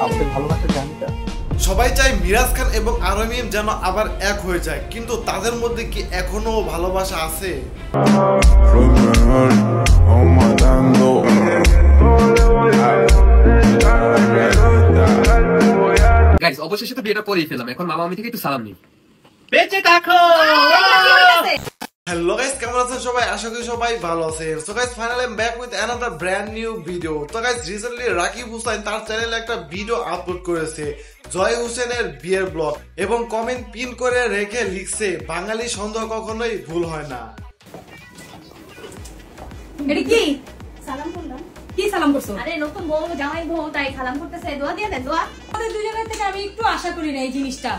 আপনাদের ভালোবাসার জার্নিটা? সবাই চায় মিরাজ খান এবং আরোহী মিম যেন আবার এক হয়ে যায়, কিন্তু তাদের মধ্যে কি এখনো ভালোবাসা আছে? গাইস অবশেষে তো বিয়েটা করেই ফেললাম, এখন মামা আমি থেকে একটু সালাম নিই। বেঁচে থাকো। হ্যালো গাইস, কেমন আছেন সবাই? আশা করি সবাই ভালো আছেন। So guys finally I am back with another brand new video. তো গাইস রিসেন্টলি রাকিব হুসাইন তার চ্যানেলে একটা ভিডিও আপলোড করেছে জয় হোসেনের বিয়ের ব্লগ, এবং কমেন্ট পিন করে রেখে লিখছে বাঙালি সন্দেহ কখনোই ভুল হয় না। এটা কি সালাম করলাম? কি সালাম করছো? আরে নতুন বউ জামাই বউ তাই সালাম করতেছে, দোয়া দিয়ে দেন। দোয়া আমাদের দুজনের থেকে আমি একটু আশা করি না এই জিনিসটা।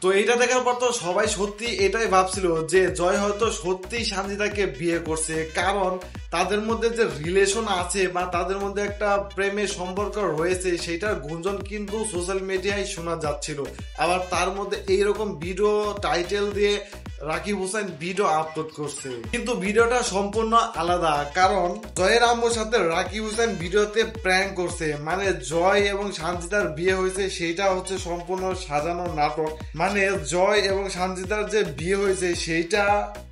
তো এটা দেখার পর তো সবাই সত্যি এটাই ভাবছিল যে জয় হয়তো সত্যিই সানজিদাকে বিয়ে করছে, কারণ তাদের মধ্যে যে রিলেশন আছে বা তাদের মধ্যে একটা প্রেমের সম্পর্ক রয়েছে সেটার গুঞ্জন কিন্তু সোশ্যাল মিডিয়ায় শোনা যাচ্ছিল। আবার তার মধ্যে এইরকম ভিডিও টাইটেল দিয়ে রাকিব হোসেন ভিডিও আপলোড করছে, কিন্তু ভিডিওটা সম্পূর্ণ আলাদা। কারণ জয়ের আম্মুর সাথে রাকিব হোসেন ভিডিওতে প্র্যাঙ্ক করছে, মানে জয় এবং সানজিদার বিয়ে হয়েছে সেটা হচ্ছে সম্পূর্ণ সাজানো নাটক। মানে জয় এবং সানজিদার যে বিয়ে হয়েছে সেইটা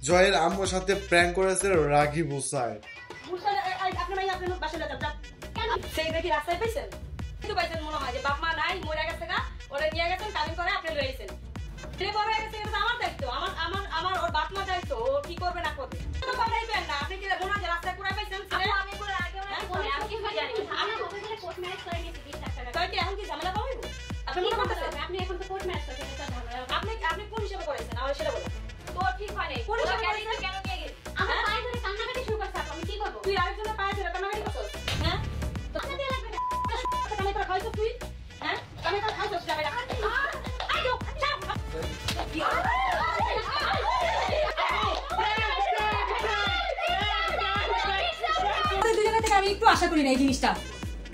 জয়ের আম্মুর সাথে প্র্যাঙ্ক করেছে রাকিব হোসেন। সেই দেখি রাস্তায় পাইছেন, কিন্তু পাইছেন মনে হয় যে বাপ মা নাই, মরে গেছে না, ওরা নিয়ে গেছেন কামিং করে আপনি রয়েছেন। ছেলে বড় হয়ে গেছে, এটা আমার দায়িত্ব, আমার আমার আমার ওর বাপ মা দায়িত্ব, ও কি করবে না করবে তো পাঠাইবেন না। আপনি কি মনে হয় রাস্তায় পুরা পাইছেন ছেলে? আমি পুরো আগে আমি কি জানি আমি ওখানে গেলে কোর্ট ম্যারেজ করে নিয়েছি 20 লাখ টাকা। তাই কি এখন কি ঝামেলা পাবেন? আপনি মনে করতেছেন আপনি এখন তো কোর্ট ম্যারেজ করেছেন, এটা ঝামেলা। আপনি আপনি কোন হিসাবে করেছেন আমার সেটা বলেন। তো ঠিক হয় নাই, কোন হিসাবে করেছেন? কেন নিয়ে গেছেন? আমার পায়ে ধরে কান্নাকাটি শুরু করছে, আমি কি করব? তুই আরেকজনের পায়ে ধরে কান্নাকাটি করছস? হ্যাঁ তো কান্না দিয়ে লাগবে না, কান্না করে খাইছো তুই? হ্যাঁ কান্না করে খাইছো যাবে না। আইও আমাদের দুজনের থেকে আমি একটু আশা করি না এই জিনিসটা।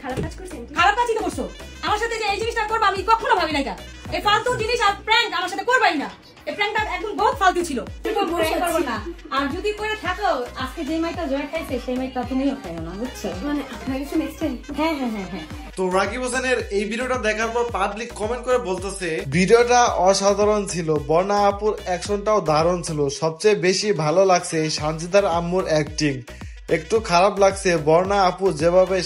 খারাপ কাজ করছেন? খারাপ কাজই তো করছো আমার সাথে, যে এই জিনিসটা করবো আমি কখনো ভাবি না। এটা এই ফালতু জিনিস আর প্র্যাঙ্ক আমার সাথে করবাই না। এই প্র্যাঙ্কটা একদম বহুত ফালতু ছিল। করবো না, আর যদি করে থাকো আজকে যে মাইটা জয় খাইছে সেই মাইটা তুমিও খাইও না, বুঝছো? মানে আপনার কিছু নেক্সট টাইম। হ্যাঁ হ্যাঁ হ্যাঁ হ্যাঁ। তো রাকিব হোসেনের এই ভিডিওটা দেখার পর পাবলিক কমেন্ট করে বলতেছে ভিডিওটা অসাধারণ ছিল, বর্ণা আপুর অ্যাকশনটাও দারুণ ছিল, সবচেয়ে বেশি ভালো লাগছে সানজিদার আম্মুর অ্যাক্টিং। একটু খারাপ লাগছে বর্ণা আপু যেভাবে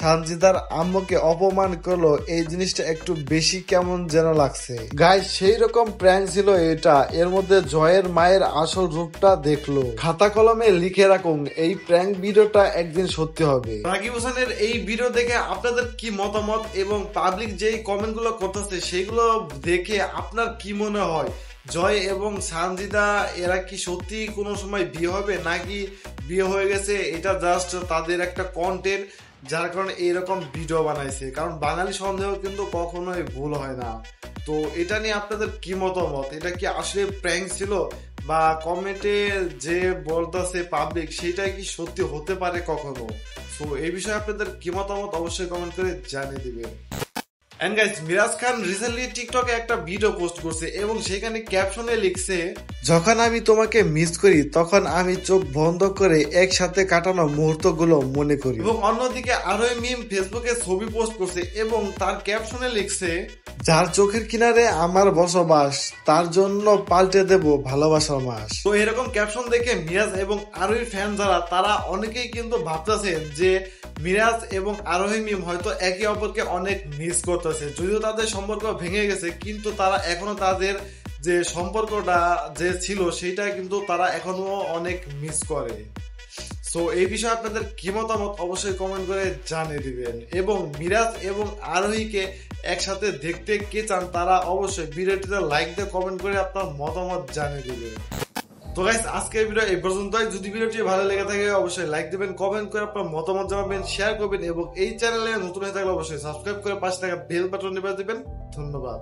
সানজিদার আম্মুকে অপমান করলো, এই জিনিসটা একটু বেশি কেমন যেন লাগছে। গাইস সেই রকম প্র্যাঙ্ক ছিল এটা। এর মধ্যে জয়ের মায়ের আসল রূপটা দেখলো। খাতা কলমে লিখে রাখুন, এই প্র্যাঙ্ক ভিডিওটা একদিন সত্যি হবে। রাকিব হোসেনের এই ভিডিও দেখে আপনাদের কি মতামত এবং পাবলিক যেই কমেন্ট গুলো করতেছে সেগুলো দেখে আপনার কি মনে হয়? জয় এবং সানজিদা এরা কি সত্যি কোনো সময় বিয়ে হবে, নাকি বিয়ে হয়ে গেছে এটা জাস্ট তাদের একটা কন্টেন্ট যার কারণে এইরকম ভিডিও বানাইছে? কারণ বাঙালি সন্দেহ কিন্তু কখনোই ভুল হয় না। তো এটা নিয়ে আপনাদের কি মতামত? এটা কি আসলে প্র্যাঙ্ক ছিল, বা কমেন্টে যে বলতেছে পাবলিক সেটাই কি সত্যি হতে পারে কখনো? তো এই বিষয়ে আপনাদের কি মতামত অবশ্যই কমেন্ট করে জানিয়ে দিবেন। And guys, Miraj Khan recently টিকটকে একটা ভিডিও পোস্ট করছে এবং সেখানে ক্যাপশনে লিখছে, যখন আমি তোমাকে মিস করি তখন আমি চোখ বন্ধ করে একসাথে কাটানো মুহূর্তগুলো মনে করি। এবং অন্যদিকে আরোহী মিম ফেসবুকে ছবি পোস্ট করছে এবং তার ক্যাপশনে লিখছে, যার চোখের কিনারে আমার বসবাস তার জন্য পাল্টে দেব ভালোবাসার মাস। তো এরকম ক্যাপশন দেখে মিরাজ এবং আরোহীর ফ্যান যারা তারা অনেকেই কিন্তু ভাবতেছেন যে মিরাজ এবং আরোহী মিম হয়তো একে অপরকে অনেক মিস করতেছে, যদিও তাদের সম্পর্ক ভেঙে গেছে কিন্তু তারা এখনো তাদের যে সম্পর্কটা যে ছিল সেটা কিন্তু তারা এখনো অনেক মিস করে। সো এই বিষয়ে আপনাদের কি মতামত অবশ্যই কমেন্ট করে জানিয়ে দিবেন, এবং মিরাজ এবং আরোহীকে একসাথে দেখতে কে চান তারা অবশ্যই ভিডিওটিতে লাইক দিয়ে কমেন্ট করে আপনার মতামত জানিয়ে দিবেন। তো গাইস আজকের ভিডিও এই পর্যন্তই। যদি ভিডিওটি ভালো লেগে থাকে অবশ্যই লাইক দিবেন, কমেন্ট করে আপনার মতামত জানাবেন, শেয়ার করবেন, এবং এই চ্যানেলে নতুন হয়ে থাকলে অবশ্যই সাবস্ক্রাইব করে পাশে থাকা বেল বাটন টিপে দিবেন। ধন্যবাদ।